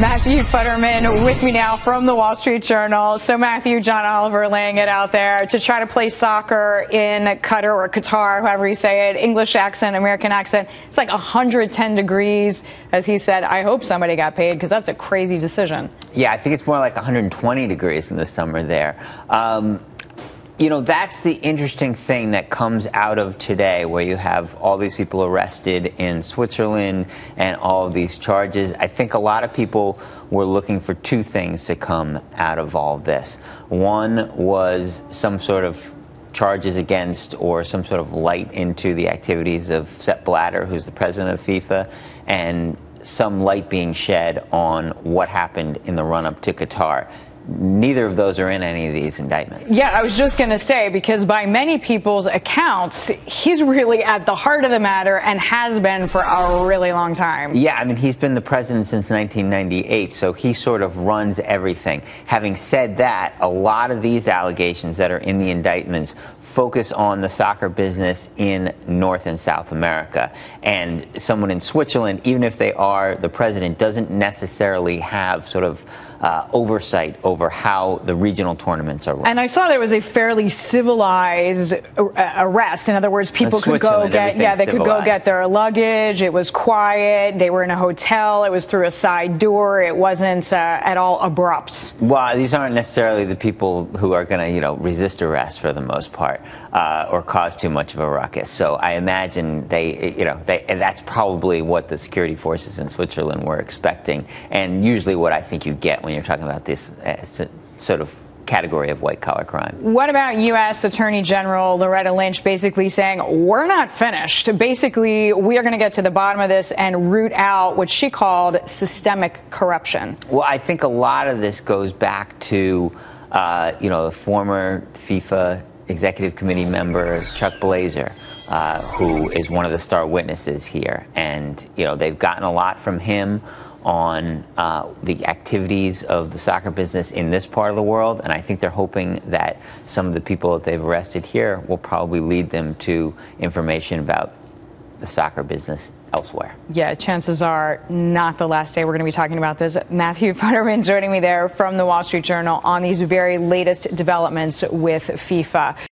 Matthew Futterman with me now from the Wall Street Journal. So Matthew, John Oliver laying it out there to try to play soccer in Qatar or Qatar, however you say it, English accent, American accent. It's like 110 degrees. As he said, I hope somebody got paid because that's a crazy decision. Yeah, I think it's more like 120 degrees in the summer there. You know, that's the interesting thing that comes out of today, where you have all these people arrested in Switzerland and all of these charges. I think a lot of people were looking for two things to come out of all of this. One was some sort of charges against or some sort of light into the activities of Sepp Blatter, who's the president of FIFA, and some light being shed on what happened in the run-up to Qatar. Neither of those are in any of these indictments. Yeah, I was just going to say, because by many people's accounts, he's really at the heart of the matter and has been for a really long time. Yeah, I mean, he's been the president since 1998, so he sort of runs everything. Having said that, a lot of these allegations that are in the indictments focus on the soccer business in North and South America. And someone in Switzerland, even if they are the president, doesn't necessarily have sort of oversight over how the regional tournaments are run. And I saw there was a fairly civilized arrest. In other words, people could go get their luggage. It was quiet. They were in a hotel. It was through a side door. It wasn't at all abrupt. Well, these aren't necessarily the people who are going to, resist arrest for the most part, or cause too much of a ruckus. So I imagine that's probably what the security forces in Switzerland were expecting, and usually what I think you get when you're talking about this sort of category of white-collar crime. What about U.S. Attorney General Loretta Lynch basically saying, we're not finished. Basically, we are going to get to the bottom of this and root out what she called systemic corruption? Well, I think a lot of this goes back to, the former FIFA Executive Committee member, Chuck Blazer, who is one of the star witnesses here. And, they've gotten a lot from him on the activities of the soccer business in this part of the world, and I think they're hoping that some of the people that they've arrested here will probably lead them to information about the soccer business elsewhere. Yeah, chances are not the last day we're going to be talking about this. Matthew Futterman joining me there from the Wall Street Journal on these very latest developments with FIFA.